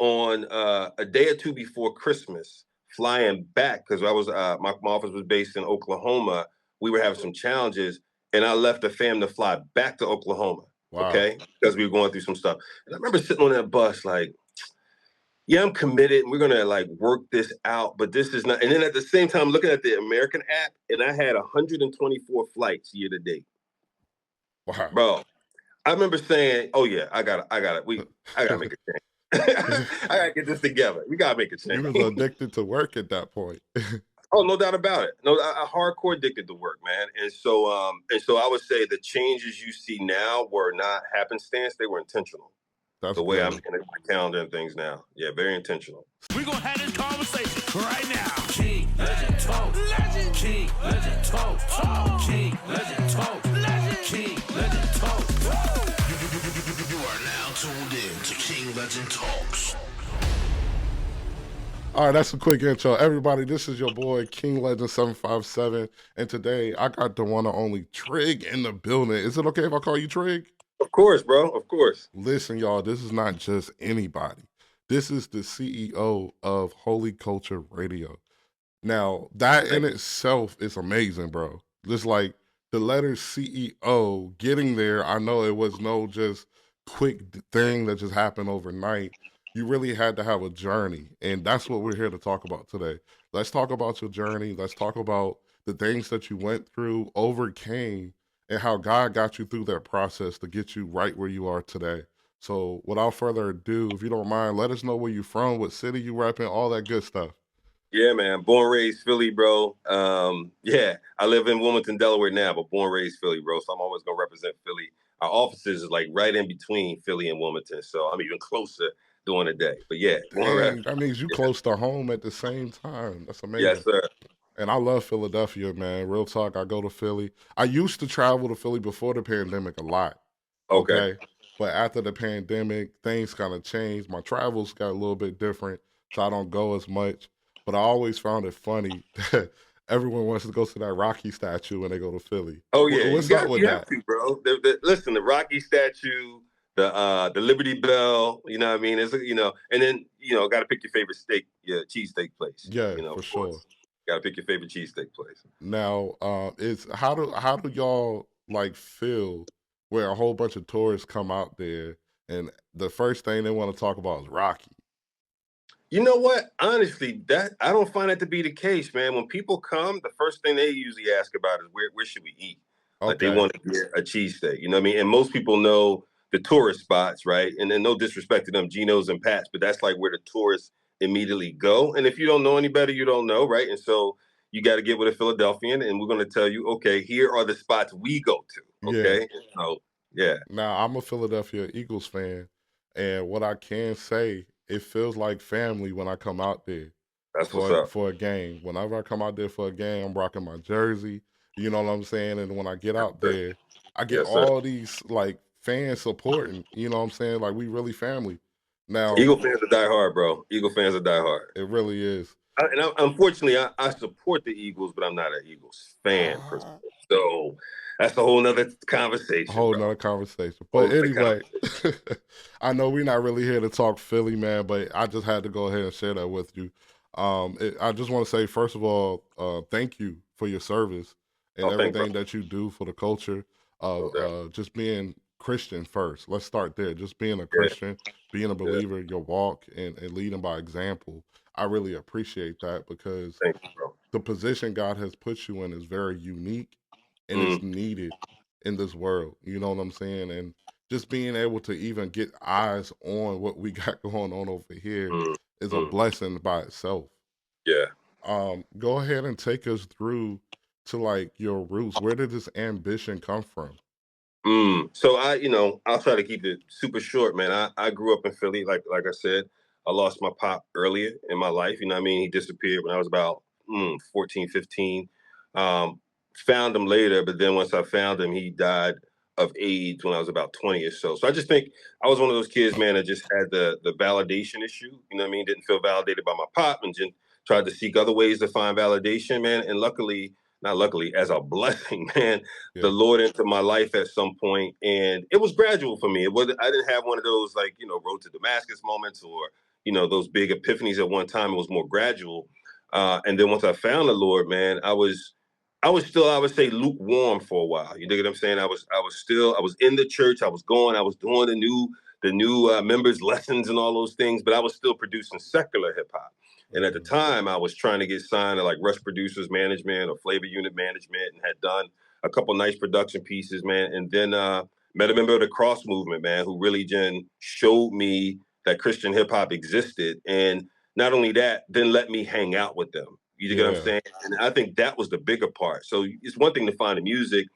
on a day or two before Christmas, flying back because I was my office was based in Oklahoma. We were having some challenges, and I left the fam to fly back to Oklahoma. Wow. Okay, because we were going through some stuff. And I remember sitting on that bus, like, yeah, I'm committed. And we're gonna like work this out, but this is not. And then at the same time, looking at the American app, and I had 124 flights year to date, Wow. bro. I remember saying, "Oh yeah, I got it. I gotta make a change. I gotta get this together. We gotta make a You change." was addicted to work at that point. Oh, no doubt about it. No, I hardcore addicted to work, man. And so I would say the changes you see now were not happenstance; they were intentional. That's The way I'm good. looking at my calendar and things now, yeah, very intentional. We're gonna have this conversation right now. King, legend, talk, legend. King, legend, talk, talk. King, legend, talk, legend. King, legend, talk. You are now tuned in to King Legend Talks. All right, that's a quick intro. Everybody, this is your boy, King Legend 757. And today I got the one and only Trig in the building. Is it okay if I call you Trig? Of course, bro. Of course. Listen, y'all, this is not just anybody. This is the CEO of Holy Culture Radio. Now, that in itself is amazing, bro. Just like the letter CEO getting there, I know it was no just quick thing that just happened overnight. You really had to have a journey, and that's what we're here to talk about today. Let's talk about your journey. Let's talk about the things that you went through, overcame, and how God got you through that process to get you right where you are today. So, without further ado, if you don't mind, let us know where you're from, what city you repping, all that good stuff. Yeah, man. Born raised Philly, bro. Yeah, I live in Wilmington, Delaware now, but born raised Philly, bro. So I'm always gonna represent Philly. Our offices is like right in between Philly and Wilmington, so I'm even closer during the day. But yeah, born Dang, raised. that means you Yeah. close to home at the same time. That's Yes, amazing. sir. And I love Philadelphia, man. Real talk, I go to Philly. I used to travel to Philly before the pandemic a lot, Okay. okay? But after the pandemic, things kind of changed. My travels got a little bit different, so I don't go as much. But I always found it funny that everyone wants to go to that Rocky statue when they go to Philly. Oh yeah, What's up with you have that? to, bro. Listen, the Rocky statue, the Liberty Bell. You know what I mean? And then got to pick your favorite steak, your cheesesteak place. Yeah, Of for sure. course, got to pick your favorite cheesesteak place. Now, it's how do y'all like feel where a whole bunch of tourists come out there and the first thing they want to talk about is Rocky? You know what? Honestly, that I don't find that to be the case, man. When people come, the first thing they usually ask about is where should we eat? Like they Okay. want to get a cheesesteak. You know what I mean? And most people know the tourist spots, right? And then no disrespect to them, Geno's and Pat's, but that's like where the tourists immediately go. And if you don't know any better, you don't know, right? And so you got to get with a Philadelphian, and we're going to tell you, okay, here are the spots we go to. Yeah. Okay, so yeah, Now, I'm a Philadelphia Eagles fan, and what I can say, it feels like family when I come out there that's what's for up. for a game. Whenever I come out there for a game, I'm rocking my jersey. You know what I'm saying? And when I get out there, I get Yes, sir. all these like fans supporting. You know what I'm saying? Like we really family. Now, Eagle fans are die hard, bro. Eagle fans are die hard. it really is. Unfortunately, I support the Eagles, but I'm not an Eagles fan per se. Ah, So that's a whole nother a conversation, whole bro. nother conversation. Whole But nother anyway, conversation. I know we're not really here to talk Philly, man, but I just had to go ahead and share that with you. I just want to say, first of all, thank you for your service and Oh, thank bro. everything that you do for the culture No of doubt. just being Christian first. Let's start there. Just being a Yeah, Christian, being a yeah. believer, your walk and leading by example. I really appreciate that because Thank you, bro. the position God has put you in is very unique and it's Mm, needed in this world. You know what I'm saying? And just being able to even get eyes on what we got going on over here mm, is a mm. blessing by itself. Yeah. Go ahead and take us through to like your roots. Where did this ambition come from? So I'll try to keep it super short, man. I grew up in Philly, like I said. I lost my pop earlier in my life. You know what I mean? He disappeared when I was about 14, 15. Um, Found him later, but then once I found him, he died of AIDS when I was about 20 or so. So I just think I was one of those kids, man, that just had the validation issue. You know what I mean? Didn't feel validated by my pop and just tried to seek other ways to find validation, man. And luckily, not luckily, as a blessing, man, the Yeah. Lord into my life at some point, and it was gradual for me. It was I didn't have one of those like road to Damascus moments or those big epiphanies at one time. It was more gradual. And then once I found the Lord, man, I was still, I would say, lukewarm for a while. You know what I'm saying? I was in the church. I was doing the new members lessons and all those things, but I was still producing secular hip hop. And at the time, I was trying to get signed to like Rush Producers Management or Flavor Unit Management, and had done a couple nice production pieces, man. And then met a member of the Cross Movement, man, who really showed me that Christian hip hop existed. And not only that, then let me hang out with them. You get what I'm Yeah. saying? And I think that was the bigger part. So it's one thing to find the music,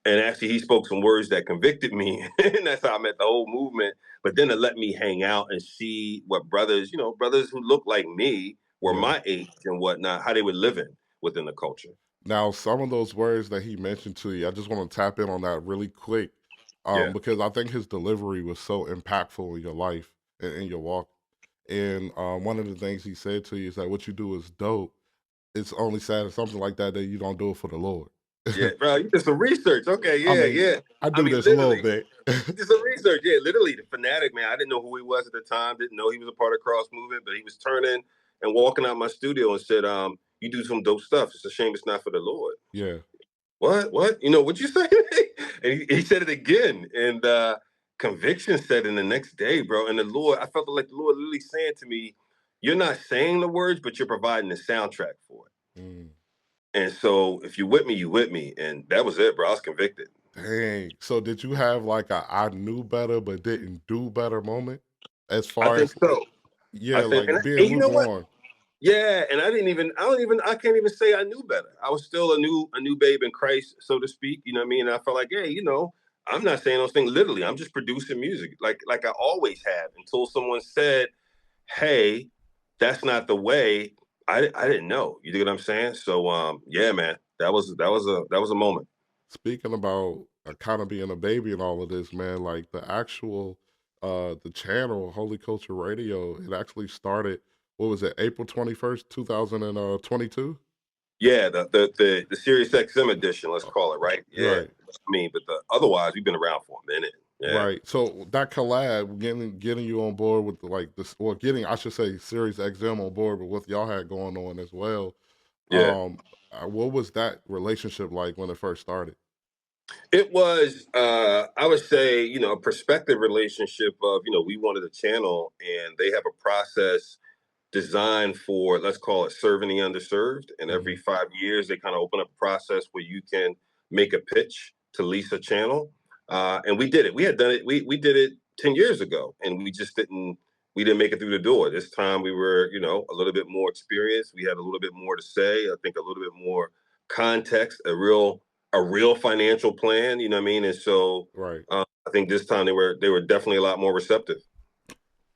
and actually he spoke some words that convicted me, and that's how I met the whole movement. But then to let me hang out and see what brothers who look like me, were Yeah. my age and whatnot, how they were living within the culture. Now, some of those words that he mentioned to you, I just want to tap in on that really quick, Yeah, because I think his delivery was so impactful in your life and in your walk. And one of the things he said to you is that what you do is dope. It's only sad or something like that that you don't do it for the Lord. yeah, bro, you did some research. Okay, I yeah, mean, yeah. I I do mean, this a little literally, bit. you did some research. Yeah, literally, the fanatic, man. I didn't know who he was at the time. Didn't know he was a part of Cross Movement, but he was turning and walking out my studio and said, "You do some dope stuff. It's a shame it's not for the Lord." Yeah. What? What'd you say? And he said it again. And conviction set in the next day, bro. And the Lord, I felt like the Lord literally saying to me, "You're not saying the words, but you're providing the soundtrack for it." Mm. And so if you with me, you with me. And that was it, bro. I was convicted. Dang. So did you have like a I knew better but didn't do better moment? As I far think as so. I yeah, think, like being and you know what? lukewarm. Yeah, and I can't even say I knew better. I was still a new babe in Christ, so to speak. You know what I mean? And I felt like, hey, I'm not saying those things literally. I'm just producing music like I always have, until someone said, hey, that's not the way. I didn't know. You get what I'm saying? So yeah, man, that was a moment. Speaking about kind of being a baby and all of this, man, like the actual the channel Holy Culture Radio, it actually started, what was it, April 21st, 2022? Yeah, the Sirius XM edition, let's call it, right? Yeah. Right. I mean, but otherwise we've been around for a minute. Yeah. Right. So that collab, getting you on board with like this, or getting, I should say, Series XM on board with what y'all had going on as well. Yeah. What was that relationship like when it first started? It was, I would say, a perspective relationship of, we wanted a channel, and they have a process designed for, let's call it, serving the underserved. And every Hmm. 5 years, they kind of open up a process where you can make a pitch to lease a channel. And we did it. We had done it. We did it 10 years ago, and we didn't make it through the door. This time we were, a little bit more experienced. We had a little bit more to say. I think a little bit more context, a real financial plan. You know what I mean? And so Right. I think this time they were definitely a lot more receptive.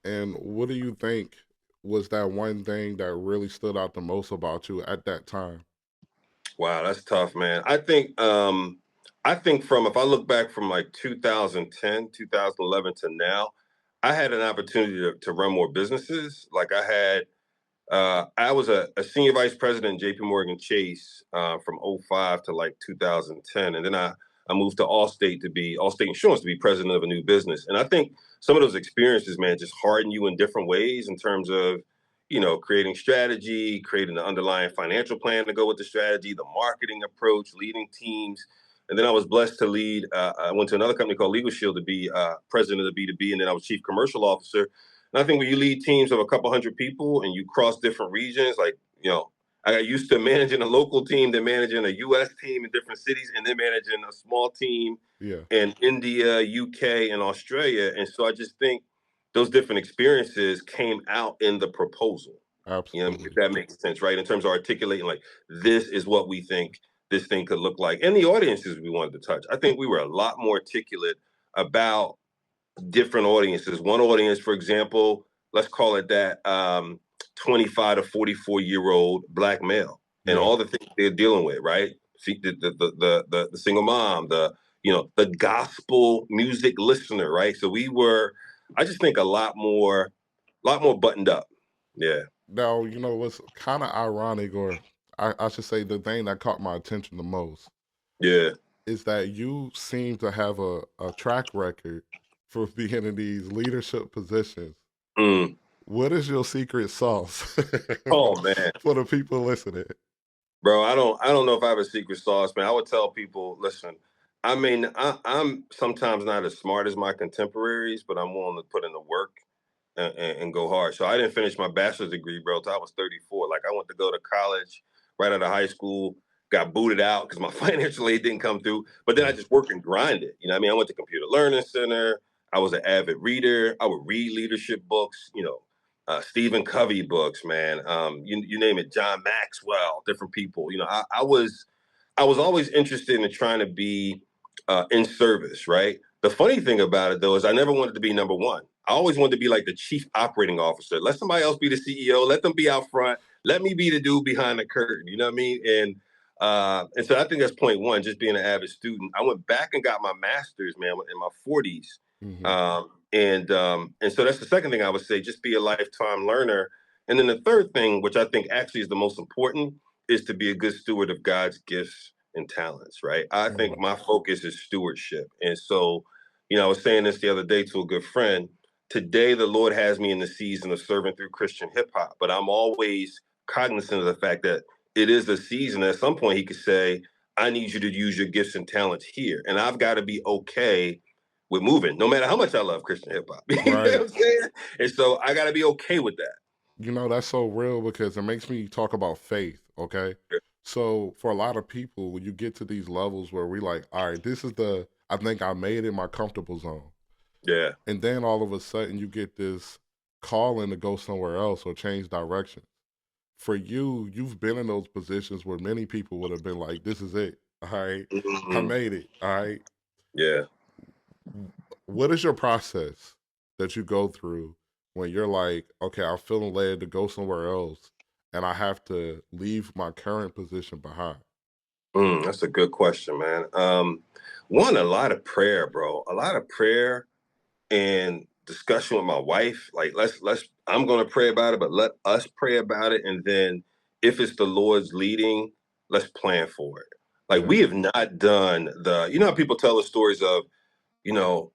And what do you think was that one thing that really stood out the most about you at that time? Wow, that's tough, man. I think from, if I look back from like 2010, 2011 to now, I had an opportunity to run more businesses. Like I was a senior vice president in JP Morgan Chase from '05 to like 2010. And then I moved to Allstate Insurance to be president of a new business. And I think some of those experiences, man, just harden you in different ways in terms of, creating strategy, creating the underlying financial plan to go with the strategy, the marketing approach, leading teams. And then I was blessed to lead. I went to another company called Legal Shield to be president of the B2B, and then I was chief commercial officer. And I think when you lead teams of a couple hundred people and you cross different regions, like, I got used to managing a local team, then managing a US team in different cities, and then managing a small team Yeah, in India, UK, and Australia. And so I just think those different experiences came out in the proposal. If absolutely. that makes sense, right? In terms of articulating, like, this is what we think this thing could look like. And the audiences we wanted to touch. I think we were a lot more articulate about different audiences. One audience, for example, let's call it that 25 to 44-year-old Black male, and Yeah. all the things they're dealing with, right? The single mom, the gospel music listener, right? So I just think a lot more buttoned up. Yeah, Now, what's kind of ironic, or I should say the thing that caught my attention the most, yeah. is that you seem to have a track record for being in these leadership positions. Mm. What is your secret sauce Oh man, for the people listening? bro, I don't know if I have a secret sauce, man. I would tell people, listen, I mean, I'm sometimes not as smart as my contemporaries, but I'm willing to put in the work and go hard. So I didn't finish my bachelor's degree, bro, till I was 34. Like I went to go to college right out of high school, got booted out because my financial aid didn't come through. But then I Yeah. just worked and grinded. You know what I mean? I went to Computer Learning Center. I was an avid reader. I would read leadership books, Stephen Covey books, man. You name it, John Maxwell, different people. I was always interested in trying to be in service, right? The funny thing about it though is I never wanted to be number one. I always wanted to be like the chief operating officer. Let somebody else be the CEO. Let them be out front. Let me be the dude behind the curtain. You know what I mean? And so I think that's point one. Just being an avid student. I went back and got my master's, man, in my 40s. Hmm. And so that's the second thing I would say. Just be a lifetime learner. And then the third thing, which I think actually is the most important, is to be a good steward of God's gifts and talents, right? I think Hmm. my focus is stewardship. And so, I was saying this the other day to a good friend. Today, the Lord has me in the season of serving through Christian hip hop, but I'm always cognizant of the fact that it is a season. At some point, He could say, I need you to use your gifts and talents here. And I've got to be okay with moving, no matter how much I love Christian hip hop. You know what Right. I'm saying? And so I got to be okay with that. That's so real because it makes me talk about faith. Okay. So for a lot of people, when you get to these levels where we like, all right, I think I made it my comfortable zone. Yeah. And then all of a sudden you get this calling to go somewhere else or change direction. For you, you've been in those positions where many people would have been like, this is it. All right. I Hmm. made it. All right. Yeah. What is your process that you go through when you're like, okay, I'm feeling led to go somewhere else and I have to leave my current position behind? That's a good question, man. One, a lot of prayer, bro. A lot of prayer and discussion with my wife. Like, let's. I'm gonna pray about it, but let us pray about it, and then if it's the Lord's leading, let's plan for it. Like, Yeah. we have not done the. You know how people tell the stories of,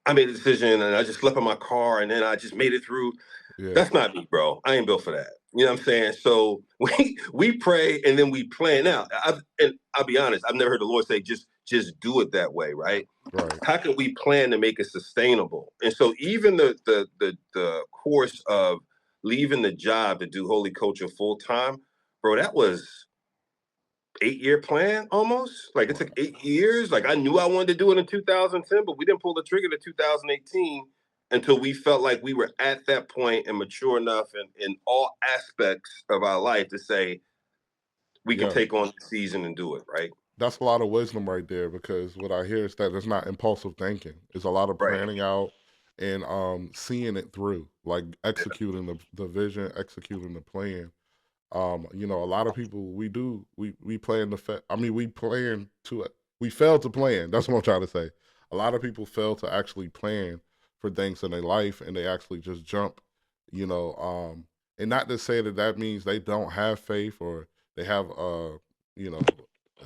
I made a decision and I just slept in my car and then I just made it through. Yeah. That's not me, bro. I ain't built for that. You know what I'm saying? So we pray and then we plan out. And I'll be honest, I've never heard the Lord say just do it that way, right? Right. How can we plan to make it sustainable? And so even the course of leaving the job to do holy coaching full time, bro, that was 8-year plan almost. Like it took Wow. 8 years. Like I knew I wanted to do it in 2010, but we didn't pull the trigger to 2018 until we felt like we were at that point and mature enough in all aspects of our life to say we can Yeah. take on the season and do it, right? That's a lot of wisdom right there because what I hear is that it's not impulsive thinking. It's a lot of Right. planning out and seeing it through, like executing the vision, executing the plan. A lot of people we plan we plan to we fail to plan. That's what I'm trying to say. A lot of people fail to actually plan for things in their life and they actually just jump, you know, and not to say that that means they don't have faith or they have you know,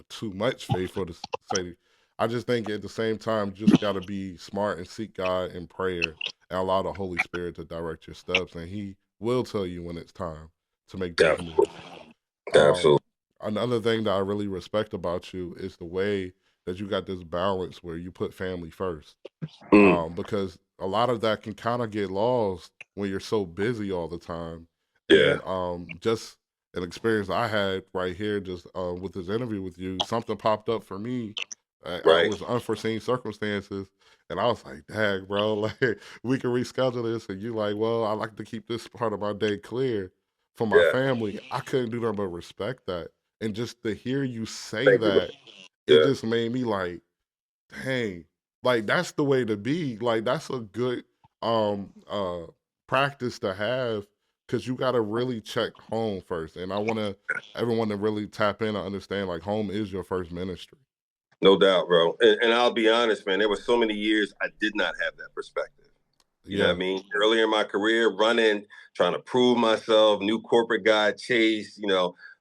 too much faith or to say I just think at the same time you just got to be smart and seek God in prayer and allow the Holy Spirit to direct your steps and he will tell you when it's time to make those Absolutely. moves. Um, Absolutely. Another thing that I really respect about you is the way that you got this balance where you put family first. Mm, Because a lot of that can kind of get lost when you're so busy all the time. yeah. And just an experience I had right here, just with this interview with you, something popped up for me. It Right. was unforeseen circumstances, and I was like, "Dang, bro, like we can reschedule this." And you like, "Well, I like to keep this part of my day clear for my Yeah. family." I couldn't do nothing but respect that, and just to hear you say Thank you, bro. that, it Yeah. just made me like, dang, like that's the way to be. Like that's a good practice to have because you got to really check home first. And I want everyone to really tap in and understand like home is your first ministry. No doubt, bro. And I'll be honest, man, there were so many years I did not have that perspective. You know what Yeah. I mean? Earlier in my career, running, trying to prove myself, new corporate guy, chase,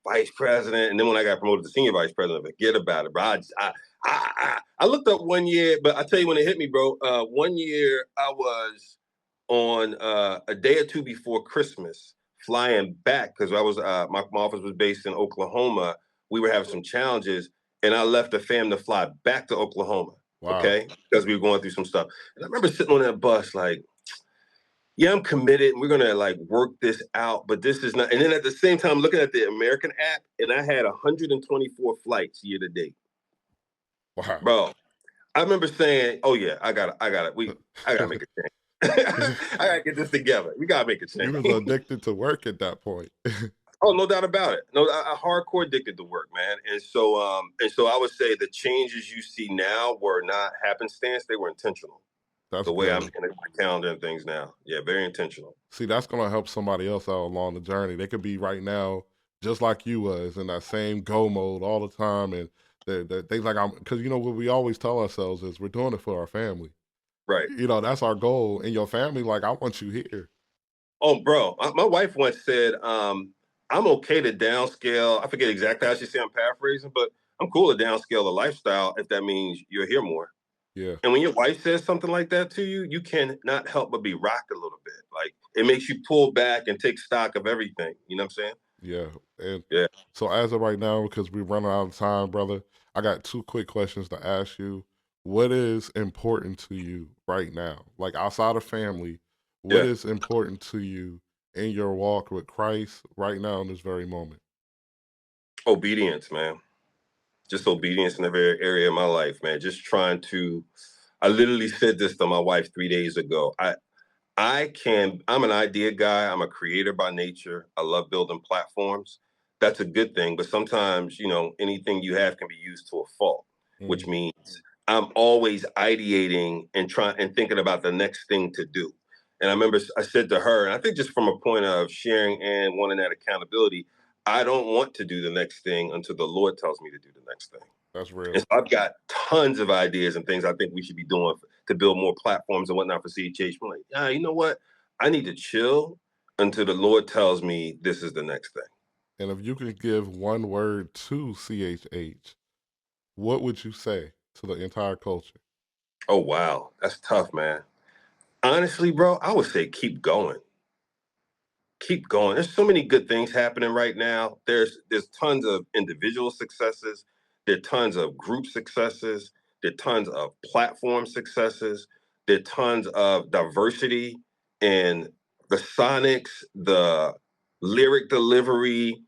vice president. And then when I got promoted to senior vice president, forget about it, bro. I looked up one year, but I tell you when it hit me, bro. One year I was on a day or two before Christmas, flying back because I was my office was based in Oklahoma. We were having some challenges, and I left the fam to fly back to Oklahoma. Wow. Okay, because we were going through some stuff. And I remember sitting on that bus, like, yeah, I'm committed, and we're gonna like work this out. But this is not. And then at the same time, looking at the American app, and I had 124 flights year to date, Wow. bro. I remember saying, "Oh yeah, I got it. I gotta make a change. I gotta get this together. We gotta make a You change." was addicted to work at that point. Oh, no doubt about it. No, I hardcore addicted to work, man. And so I would say the changes you see now were not happenstance; they were intentional. That's The way I'm good. looking at my calendar and things now, yeah, very intentional. See, that's gonna help somebody else out along the journey. They could be right now just like you was in that same go mode all the time, and they like I'm because you know what we always tell ourselves is we're doing it for our family. Right. You know that's our goal, and your family like I want you here. Oh, bro, my wife once said, "I'm okay to downscale." I forget exactly how she said. I'm paraphrasing, but I'm cool to downscale the lifestyle if that means you're here more. Yeah, And when your wife says something like that to you, you can not help but be rocked a little bit. Like it makes you pull back and take stock of everything. You know what I'm saying? yeah, and Yeah, so as of right now, because we're running out of time, brother, I got two quick questions to ask you. What is important to you right now? Like outside of family, what yeah. is important to you in your walk with Christ right now in this very moment? Obedience, man. Just obedience in every area of my life, man. Just trying to. I literally said this to my wife 3 days ago. I'm an idea guy. I'm a creator by nature. I love building platforms. That's a good thing. But sometimes, anything you have can be used to a fault, which Mm, means I'm always ideating and trying and thinking about the next thing to do. And I remember I said to her, and I think just from a point of sharing and wanting that accountability, I don't want to do the next thing until the Lord tells me to do the next thing. that's And real. so I've got tons of ideas and things I think we should be doing to build more platforms and whatnot for CHH. I'm like, you know what? I need to chill until the Lord tells me this is the next thing. And if you could give one word to CHH, what would you say to the entire culture? Oh, wow. That's tough, man. Honestly, bro, I would say keep going. Keep going. There's so many good things happening right now. There's tons of individual successes. There are tons of group successes. There are tons of platform successes. There are tons of diversity in the sonics, the lyric delivery,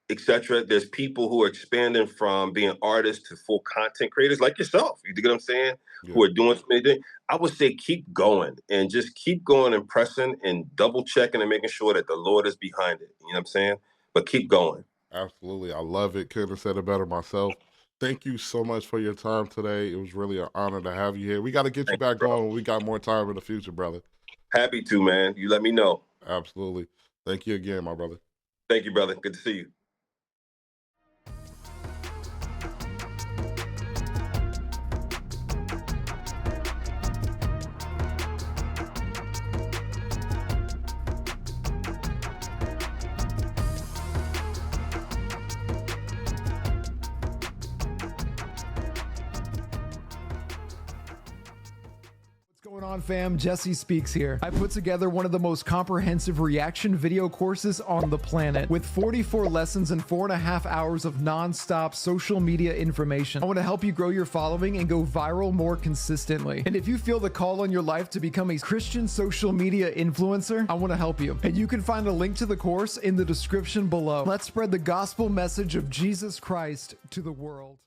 etc. There's people who are expanding from being artists to full content creators like yourself. You get what I'm saying? Yeah, Who are doing so many things. I would say keep going and just keep going and pressing and double checking and making sure that the Lord is behind it. You know what I'm saying? But keep going. absolutely. I love it. Couldn't have said it better myself. Thank you so much for your time today. It was really an honor to have you here. We got to get you Thank you, back bro. on when we got more time in the future, brother. Happy to, man. You let me know. Absolutely. Thank you again, my brother. Thank you, brother. Good to see you. What's going on, fam? Jesse Speaks here. I put together one of the most comprehensive reaction video courses on the planet with 44 lessons and 4.5 hours of non-stop social media information. I want to help you grow your following and go viral more consistently. And if you feel the call on your life to become a Christian social media influencer, I want to help you. And you can find a link to the course in the description below. Let's spread the gospel message of Jesus Christ to the world.